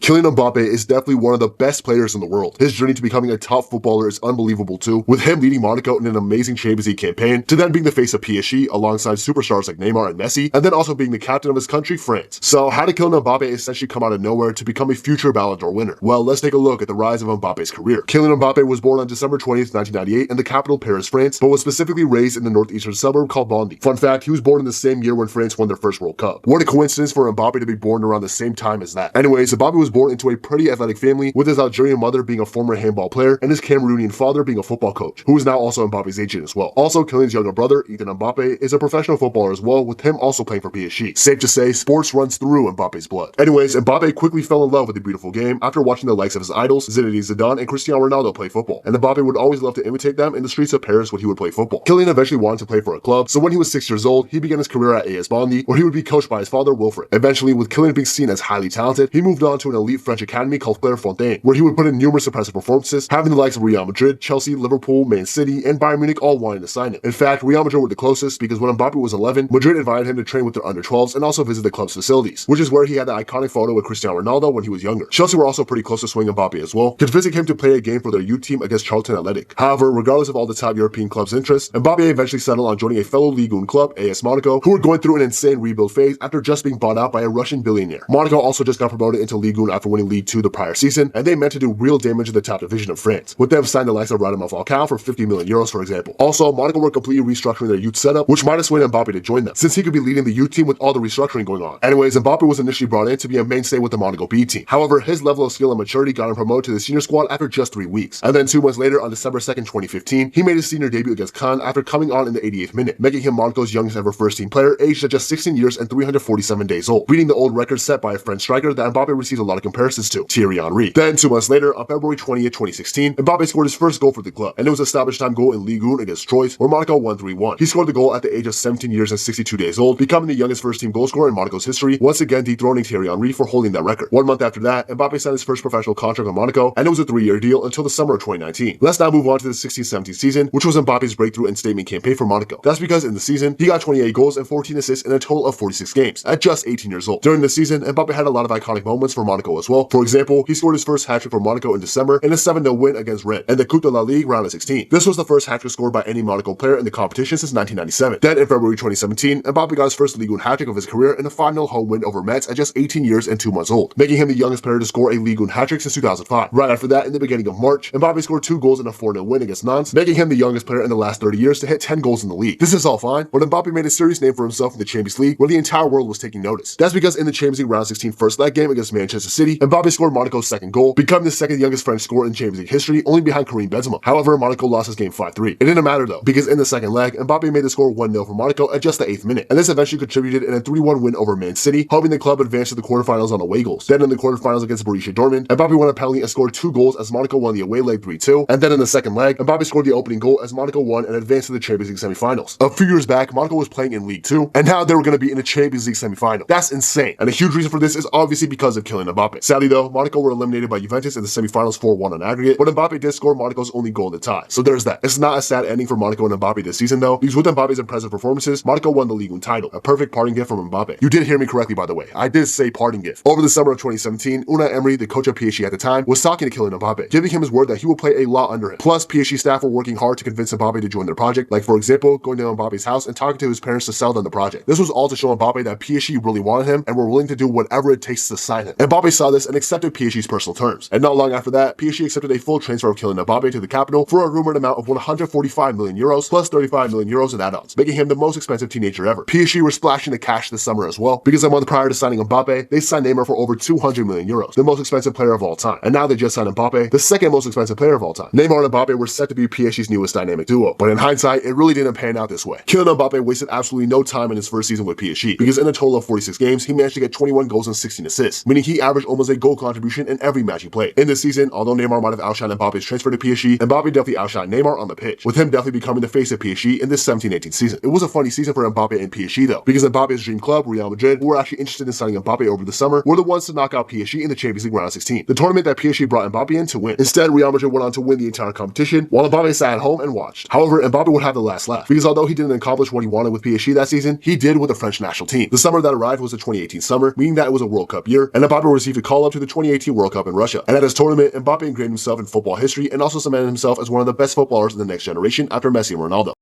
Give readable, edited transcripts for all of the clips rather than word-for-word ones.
Kylian Mbappe is definitely one of the best players in the world. His journey to becoming a top footballer is unbelievable too, with him leading Monaco in an amazing Champions League campaign, to then being the face of PSG alongside superstars like Neymar and Messi, and then also being the captain of his country, France. So how did Kylian Mbappe essentially come out of nowhere to become a future Ballon d'Or winner? Well, let's take a look at the rise of Mbappe's career. Kylian Mbappe was born on December 20th, 1998 in the capital Paris, France, but was specifically raised in the northeastern suburb called Bondy. Fun fact, he was born in the same year when France won their first World Cup. What a coincidence for Mbappe to be born around the same time as that. Anyways, Mbappe was born into a pretty athletic family, with his Algerian mother being a former handball player and his Cameroonian father being a football coach, who is now also Mbappe's agent as well. Also, Kylian's younger brother, Ethan Mbappe, is a professional footballer as well, with him also playing for PSG. Safe to say, sports runs through Mbappe's blood. Anyways, Mbappe quickly fell in love with the beautiful game after watching the likes of his idols, Zinedine Zidane and Cristiano Ronaldo play football, and Mbappe would always love to imitate them in the streets of Paris when he would play football. Kylian eventually wanted to play for a club, so when he was 6 years old, he began his career at AS Bondy, where he would be coached by his father, Wilfred. Eventually, with Kylian being seen as highly talented, he moved on to an elite French academy called Clairefontaine, where he would put in numerous impressive performances, having the likes of Real Madrid, Chelsea, Liverpool, Man City, and Bayern Munich all wanting to sign him. In fact, Real Madrid were the closest because when Mbappe was 11, Madrid invited him to train with their under-12s and also visit the club's facilities, which is where he had the iconic photo with Cristiano Ronaldo when he was younger. Chelsea were also pretty close to swinging Mbappe as well, convincing him to play a game for their youth team against Charlton Athletic. However, regardless of all the top European clubs' interests, Mbappe eventually settled on joining a fellow Ligue 1 club, AS Monaco, who were going through an insane rebuild phase after just being bought out by a Russian billionaire. Monaco also just got promoted into Ligue 1 after winning League 2 the prior season, and they meant to do real damage in the top division of France, with them signing the likes of Radamel Falcao for 50 million euros, for example. Also, Monaco were completely restructuring their youth setup, which might have swayed Mbappe to join them, since he could be leading the youth team with all the restructuring going on. Anyways, Mbappe was initially brought in to be a mainstay with the Monaco B team. However, his level of skill and maturity got him promoted to the senior squad after just 3 weeks. And then 2 months later, on December 2nd, 2015, he made his senior debut against Cannes after coming on in the 88th minute, making him Monaco's youngest ever first-team player, aged at just 16 years and 347 days old, beating the old record set by a French striker that Mbappe received a lot of comparisons to, Thierry Henry. Then 2 months later, on February 20th, 2016, Mbappe scored his first goal for the club, and it was a stoppage time goal in Ligue 1 against Troyes, where Monaco won 3-1. He scored the goal at the age of 17 years and 62 days old, becoming the youngest first-team goal scorer in Monaco's history, once again dethroning Thierry Henry for holding that record. 1 month after that, Mbappe signed his first professional contract with Monaco, and it was a 3-year deal until the summer of 2019. Let's now move on to the 16-17 season, which was Mbappe's breakthrough and statement campaign for Monaco. That's because in the season, he got 28 goals and 14 assists in a total of 46 games, at just 18 years old. During the season, Mbappe had a lot of iconic moments for Monaco as well. For example, he scored his first hat-trick for Monaco in December in a 7-0 win against Rennes, and the Coupe de la Ligue round of 16. This was the first hat-trick scored by any Monaco player in the competition since 1997. Then in February 2017, Mbappe got his first Ligue 1 hat-trick of his career in a 5-0 home win over Metz at just 18 years and 2 months old, making him the youngest player to score a Ligue 1 hat-trick since 2005. Right after that, in the beginning of March, Mbappe scored 2 goals in a 4-0 win against Nantes, making him the youngest player in the last 30 years to hit 10 goals in the league. This is all fine, but Mbappe made a serious name for himself in the Champions League, where the entire world was taking notice. That's because in the Champions League round 16 first leg game against Manchester City, Mbappe scored Monaco's second goal, becoming the second youngest French scorer in Champions League history, only behind Karim Benzema. However, Monaco lost his game 5-3. It didn't matter though, because in the second leg, Mbappe made the score 1-0 for Monaco at just the 8th minute, and this eventually contributed in a 3-1 win over Man City, helping the club advance to the quarterfinals on away goals. Then in the quarterfinals against Borussia Dortmund, Mbappe won a penalty and scored 2 goals as Monaco won the away leg 3-2, and then in the second leg, Mbappe scored the opening goal as Monaco won and advanced to the Champions League semi-finals. A few years back, Monaco was playing in League 2, and now they were going to be in a Champions League semi-final. That's insane, and a huge reason for this is obviously because of Kylian Mbappe. Sadly though, Monaco were eliminated by Juventus in the semi-finals 4-1 on aggregate, but Mbappe did score Monaco's only goal in the tie. So there's that. It's not a sad ending for Monaco and Mbappe this season though, because with Mbappe's impressive performances, Monaco won the Ligue 1 title. A perfect parting gift from Mbappe. You did hear me correctly, by the way. I did say parting gift. Over the summer of 2017, Unai Emery, the coach of PSG at the time, was talking to Kylian Mbappe, giving him his word that he will play a lot under him. Plus, PSG staff were working hard to convince Mbappe to join their project, like for example, going to Mbappe's house and talking to his parents to sell them the project. This was all to show Mbappe that PSG really wanted him and were willing to do whatever it takes to sign him. Mbappe saw this and accepted PSG's personal terms. And not long after that, PSG accepted a full transfer of Kylian Mbappe to the capital for a rumored amount of 145 million euros plus 35 million euros in add-ons, making him the most expensive teenager ever. PSG were splashing the cash this summer as well, because a month prior to signing Mbappe, they signed Neymar for over 200 million euros, the most expensive player of all time. And now they just signed Mbappe, the second most expensive player of all time. Neymar and Mbappe were set to be PSG's newest dynamic duo, but in hindsight, it really didn't pan out this way. Kylian Mbappe wasted absolutely no time in his first season with PSG, because in a total of 46 games, he managed to get 21 goals and 16 assists, meaning he averaged almost a goal contribution in every match he played. In this season, although Neymar might have outshined Mbappe's transfer to PSG, Mbappe definitely outshined Neymar on the pitch, with him definitely becoming the face of PSG in this 17-18 season. It was a funny season for Mbappe and PSG though, because Mbappe's dream club, Real Madrid, who were actually interested in signing Mbappe over the summer, were the ones to knock out PSG in the Champions League round of 16, the tournament that PSG brought Mbappe in to win. Instead, Real Madrid went on to win the entire competition, while Mbappe sat at home and watched. However, Mbappe would have the last laugh, because although he didn't accomplish what he wanted with PSG that season, he did with the French national team. The summer that arrived was the 2018 summer, meaning that it was a World Cup year, and Mbappe received received a call-up to the 2018 World Cup in Russia. And at his tournament, Mbappe ingrained himself in football history and also cemented himself as one of the best footballers in the next generation after Messi and Ronaldo.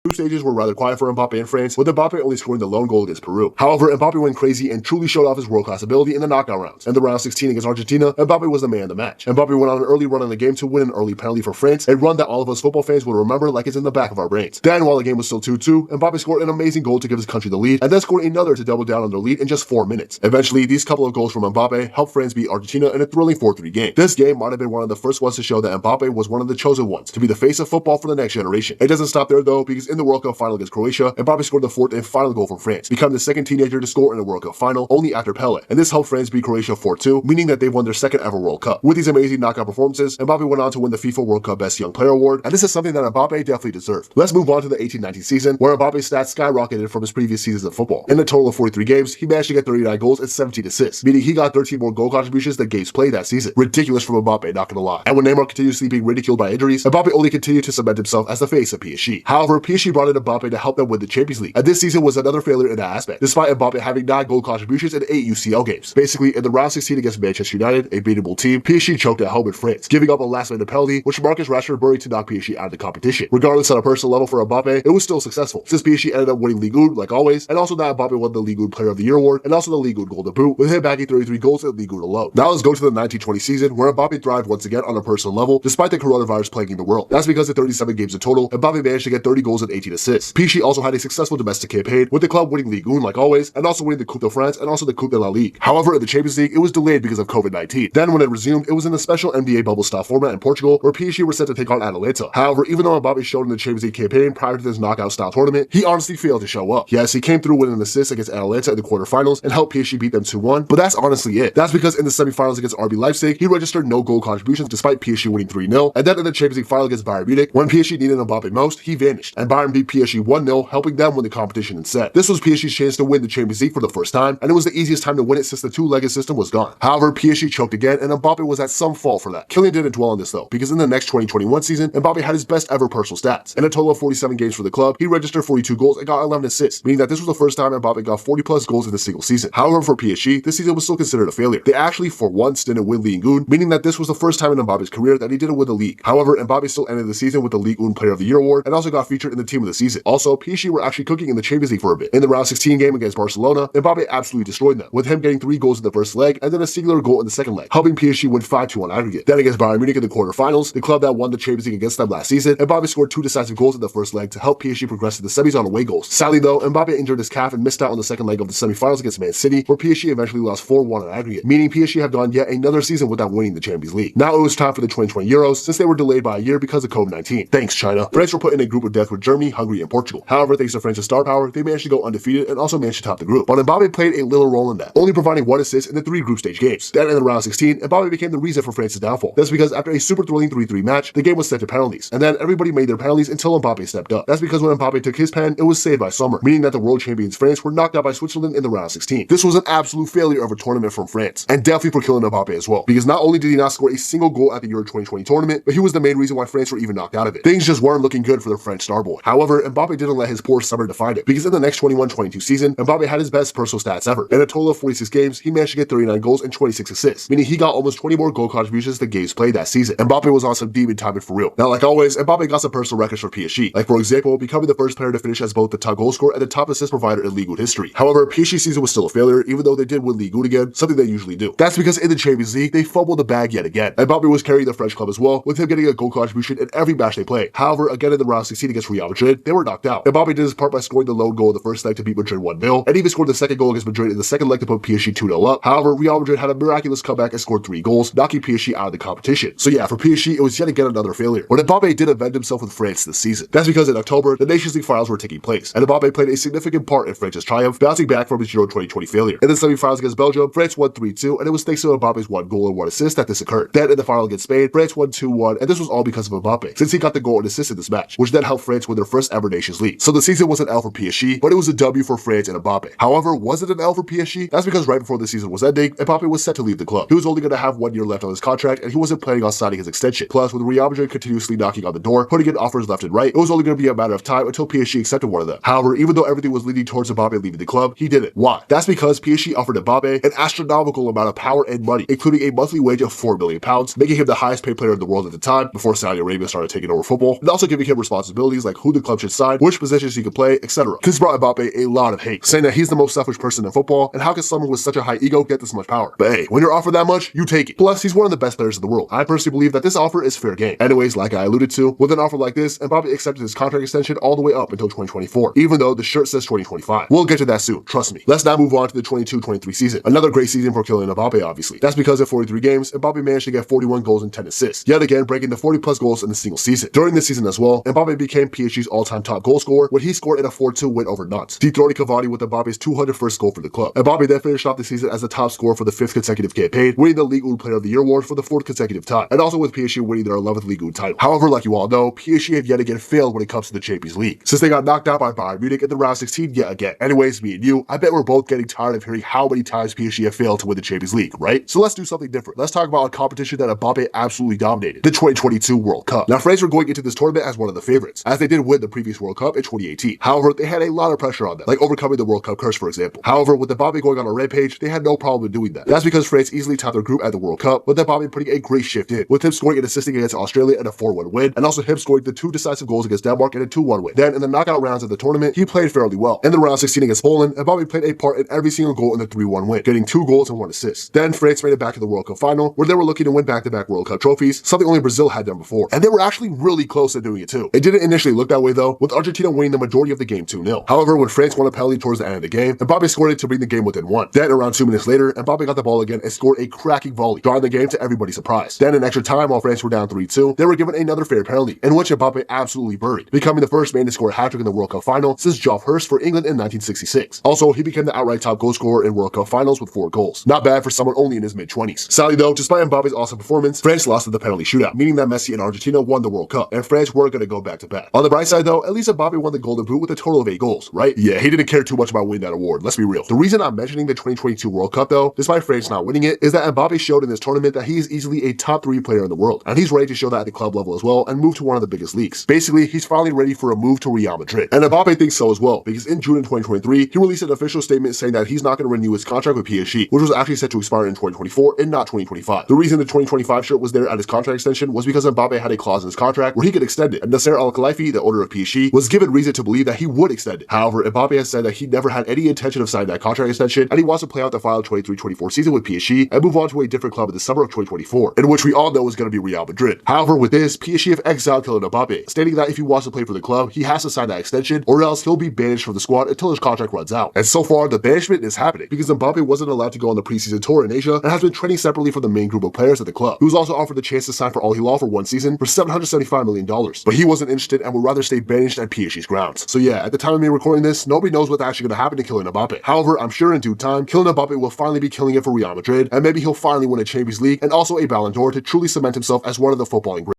Group stages were rather quiet for Mbappe in France, with Mbappe only scoring the lone goal against Peru. However, Mbappe went crazy and truly showed off his world-class ability in the knockout rounds. In the round 16 against Argentina, Mbappe was the man of the match. Mbappe went on an early run in the game to win an early penalty for France, a run that all of us football fans will remember like it's in the back of our brains. Then, while the game was still 2-2, Mbappe scored an amazing goal to give his country the lead, and then scored another to double down on their lead in just 4 minutes. Eventually, these couple of goals from Mbappe helped France beat Argentina in a thrilling 4-3 game. This game might have been one of the first ones to show that Mbappe was one of the chosen ones to be the face of football for the next generation. It doesn't stop there though, because in the World Cup final against Croatia, Mbappe scored the fourth and final goal for France, becoming the second teenager to score in a World Cup final, only after Pele. And this helped France beat Croatia 4-2, meaning that they've won their second ever World Cup. With these amazing knockout performances, Mbappe went on to win the FIFA World Cup Best Young Player Award, and this is something that Mbappe definitely deserved. Let's move on to the 18-19 season, where Mbappe's stats skyrocketed from his previous seasons of football. In a total of 43 games, he managed to get 39 goals and 17 assists, meaning he got 13 more goal contributions than games played that season. Ridiculous from Mbappe, not gonna lie. And when Neymar continuously being ridiculed by injuries, Mbappe only continued to cement himself as the face of PSG. However, PSG brought in Mbappe to help them win the Champions League, and this season was another failure in that aspect, despite Mbappe having 9 goal contributions in 8 UCL games. Basically, in the round 16 against Manchester United, a beatable team, PSG choked at home in France, giving up a last-minute penalty, which Marcus Rashford buried to knock PSG out of the competition. Regardless on a personal level for Mbappe, it was still successful, since PSG ended up winning Ligue 1 like always, and also that Mbappe won the Ligue 1 Player of the Year award, and also the Ligue 1 Golden Boot, with him bagging 33 goals in Ligue 1 alone. Now let's go to the 1920 season, where Mbappe thrived once again on a personal level, despite the coronavirus plaguing the world. That's because in 37 games in total, Mbappe managed to get 30 goals and 18 assists. PSG also had a successful domestic campaign, with the club winning Ligue 1 like always, and also winning the Coupe de France and also the Coupe de la Ligue. However, in the Champions League, it was delayed because of COVID-19. Then when it resumed, it was in a special NBA bubble style format in Portugal, where PSG were set to take on Atalanta. However, even though Mbappe showed in the Champions League campaign prior to this knockout style tournament, he honestly failed to show up. Yes, he came through winning an assist against Atalanta in the quarterfinals and helped PSG beat them 2-1, but that's honestly it. That's because in the semifinals against RB Leipzig, he registered no goal contributions despite PSG winning 3-0, and then in the Champions League final against Bayern Munich, when PSG needed Mbappe most, he vanished, and Bayern beat PSG 1-0, helping them win the competition instead. This was PSG's chance to win the Champions League for the first time, and it was the easiest time to win it since the two-legged system was gone. However, PSG choked again, and Mbappe was at some fault for that. Kylian didn't dwell on this though, because in the next 2021 season, Mbappe had his best ever personal stats. In a total of 47 games for the club, he registered 42 goals and got 11 assists, meaning that this was the first time Mbappe got 40 plus goals in a single season. However, for PSG, this season was still considered a failure. They actually for once didn't win Ligue 1, meaning that this was the first time in Mbappe's career that he didn't win the league. However, Mbappe still ended the season with the Ligue 1 Player of the Year award and also got featured in the Team of the Season. Also, PSG were actually cooking in the Champions League for a bit. In the round 16 game against Barcelona, Mbappe absolutely destroyed them, with him getting 3 goals in the first leg and then a singular goal in the second leg, helping PSG win 5-2 on aggregate. Then against Bayern Munich in the quarterfinals, the club that won the Champions League against them last season, Mbappe scored 2 decisive goals in the first leg to help PSG progress to the semis on away goals. Sadly though, Mbappe injured his calf and missed out on the second leg of the semifinals against Man City, where PSG eventually lost 4-1 on aggregate, meaning PSG have gone yet another season without winning the Champions League. Now it was time for the 2020 Euros, since they were delayed by a year because of COVID-19. Thanks, China. France were put in a group of death with Germany, Hungary, and Portugal. However, thanks to France's star power, they managed to go undefeated and also managed to top the group. But Mbappe played a little role in that, only providing 1 assist in the 3 group stage games. Then in the round 16, Mbappe became the reason for France's downfall. That's because after a super thrilling 3-3 match, the game was set to penalties, and then everybody made their penalties until Mbappe stepped up. That's because when Mbappe took his pen, it was saved by Sommer, meaning that the world champions France were knocked out by Switzerland in the round 16. This was an absolute failure of a tournament from France, and definitely for Kylian Mbappe as well, because not only did he not score a single goal at the Euro 2020 tournament, but he was the main reason why France were even knocked out of it. Things just weren't looking good for the French star boy. However, Mbappe didn't let his poor summer define it, because in the next 21-22 season, Mbappe had his best personal stats ever. In a total of 46 games, he managed to get 39 goals and 26 assists, meaning he got almost 20 more goal contributions than games played that season. Mbappe was on some demon timing for real. Now, like always, Mbappe got some personal records for PSG, like for example, becoming the first player to finish as both the top goal scorer and the top assist provider in Ligue 1 history. However, PSG season was still a failure, even though they did win Ligue 1 again, something they usually do. That's because in the Champions League, they fumbled the bag yet again. Mbappe was carrying the French club as well, with him getting a goal contribution in every match they played. However, again in the round 16 against Real Madrid, they were knocked out. Mbappe did his part by scoring the lone goal in the first leg to beat Madrid 1-0, and even scored the second goal against Madrid in the second leg to put PSG 2-0 up. However, Real Madrid had a miraculous comeback and scored 3 goals, knocking PSG out of the competition. So yeah, for PSG, it was yet again another failure. But Mbappe did avenge himself with France this season. That's because in October, the Nations League finals were taking place, and Mbappe played a significant part in France's triumph, bouncing back from his Euro 2020 failure. In the semi-finals against Belgium, France won 3-2, and it was thanks to Mbappe's 1 goal and 1 assist that this occurred. Then in the final against Spain, France won 2-1, and this was all because of Mbappe, since he got the goal and assist in this match, which then helped France win their their first ever Nations League. So the season was an L for PSG, but it was a W for France and Mbappe. However, was it an L for PSG? That's because right before the season was ending, Mbappe was set to leave the club. He was only going to have 1 year left on his contract, and he wasn't planning on signing his extension. Plus, with Real Madrid continuously knocking on the door, putting in offers left and right, it was only going to be a matter of time until PSG accepted one of them. However, even though everything was leading towards Mbappe leaving the club, he didn't. Why? That's because PSG offered Mbappe an astronomical amount of power and money, including a monthly wage of £4 million, making him the highest paid player in the world at the time, before Saudi Arabia started taking over football, and also giving him responsibilities like who the club should sign, which positions he could play, etc. This brought Mbappe a lot of hate, saying that he's the most selfish person in football, and how can someone with such a high ego get this much power? But hey, when you're offered that much, you take it. Plus, he's one of the best players in the world. I personally believe that this offer is fair game. Anyways, like I alluded to, with an offer like this, Mbappe accepted his contract extension all the way up until 2024, even though the shirt says 2025. We'll get to that soon, trust me. Let's now move on to the 22-23 season. Another great season for Kylian Mbappe, obviously. That's because in 43 games, Mbappe managed to get 41 goals and 10 assists, yet again breaking the 40 plus goals in a single season. During this season as well, Mbappe became PSG's all-time top goal scorer when he scored in a 4-2 win over Nantes, dethroning Cavani with Mbappe's 201st goal for the club. Mbappe then finished off the season as the top scorer for the 5th consecutive campaign, winning the Ligue 1 Player of the Year award for the 4th consecutive time, and also with PSG winning their 11th Ligue 1 title. However, like you all know, PSG have yet again failed when it comes to the Champions League, since they got knocked out by Bayern Munich in the round 16 yet again. Anyways, me and you, I bet we're both getting tired of hearing how many times PSG have failed to win the Champions League, right? So let's do something different. Let's talk about a competition that Mbappe absolutely dominated, the 2022 World Cup. Now, France were going into this tournament as one of the favorites, as they did win the previous World Cup in 2018. However, they had a lot of pressure on them, like overcoming the World Cup curse, for example. However, with Mbappe going on a rampage, they had no problem in doing that. That's because France easily topped their group at the World Cup, with Mbappe putting a great shift in, with him scoring and assisting against Australia in a 4-1 win, and also him scoring the 2 decisive goals against Denmark in a 2-1 win. Then, in the knockout rounds of the tournament, he played fairly well. In the round 16 against Poland, Mbappe played a part in every single goal in the 3-1 win, getting 2 goals and 1 assist. Then, France made it back to the World Cup final, where they were looking to win back-to-back World Cup trophies, something only Brazil had done before. And they were actually really close to doing it too. It didn't initially look that way though, with Argentina winning the majority of the game 2-0. However, when France won a penalty towards the end of the game, Mbappe scored it to bring the game within 1. Then, around 2 minutes later, Mbappe got the ball again and scored a cracking volley, drawing the game to everybody's surprise. Then, in extra time, while France were down 3-2, they were given another fair penalty, in which Mbappe absolutely buried, becoming the first man to score a hat-trick in the World Cup final since Geoff Hurst for England in 1966. Also, he became the outright top goal scorer in World Cup finals with 4 goals. Not bad for someone only in his mid-20s. Sadly though, despite Mbappe's awesome performance, France lost in the penalty shootout, meaning that Messi and Argentina won the World Cup, and France were going to go back-to-back. On the bright side though, at least Mbappe won the Golden Boot with a total of 8 goals, right? Yeah, he didn't care too much about winning that award, let's be real. The reason I'm mentioning the 2022 World Cup though, despite France not winning it, is that Mbappe showed in this tournament that he is easily a top 3 player in the world, and he's ready to show that at the club level as well and move to one of the biggest leagues. Basically, he's finally ready for a move to Real Madrid. And Mbappe thinks so as well, because in June in 2023, he released an official statement saying that he's not going to renew his contract with PSG, which was actually set to expire in 2024 and not 2025. The reason the 2025 shirt was there at his contract extension was because Mbappe had a clause in his contract where he could extend it, and Nasser Al-Khelaifi, the owner of PSG, was given reason to believe that he would extend it. However, Mbappe has said that he never had any intention of signing that contract extension, and he wants to play out the final 23-24 season with PSG and move on to a different club in the summer of 2024, in which we all know is going to be Real Madrid. However, with this, PSG have exiled Kylian Mbappe, stating that if he wants to play for the club, he has to sign that extension, or else he'll be banished from the squad until his contract runs out. And so far, the banishment is happening, because Mbappe wasn't allowed to go on the preseason tour in Asia and has been training separately from the main group of players at the club. He was also offered the chance to sign for Al Hilal for 1 season for $775 million, but he wasn't interested and would rather stay banished at PSG's grounds. So yeah, at the time of me recording this, nobody knows what's actually going to happen to Kylian Mbappe. However, I'm sure in due time, Kylian Mbappe will finally be killing it for Real Madrid, and maybe he'll finally win a Champions League and also a Ballon d'Or to truly cement himself as one of the footballing greats.